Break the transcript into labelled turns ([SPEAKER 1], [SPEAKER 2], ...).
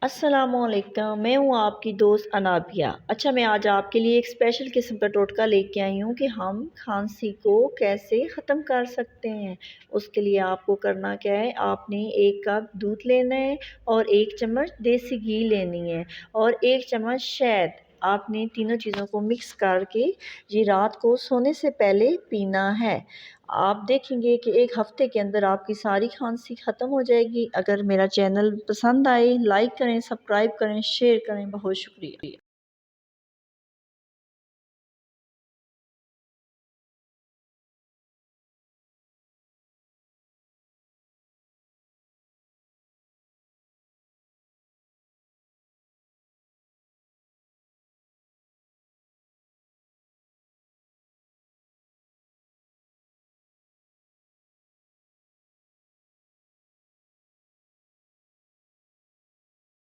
[SPEAKER 1] अस्सलामुअलैकुम, मैं हूँ आपकी दोस्त अनाबिया। अच्छा, मैं आज आपके लिए एक स्पेशल किस्म का टोटका लेके आई हूँ कि हम खांसी को कैसे ख़त्म कर सकते हैं। उसके लिए आपको करना क्या है, आपने 1 कप दूध लेना है और 1 चम्मच देसी घी लेनी है और 1 चम्मच शहद। आपने तीनों चीज़ों को मिक्स करके ये रात को सोने से पहले पीना है। आप देखेंगे कि 1 हफ़्ते के अंदर आपकी सारी खांसी ख़त्म हो जाएगी। अगर मेरा चैनल पसंद आए, लाइक करें, सब्सक्राइब करें, शेयर करें। बहुत शुक्रिया।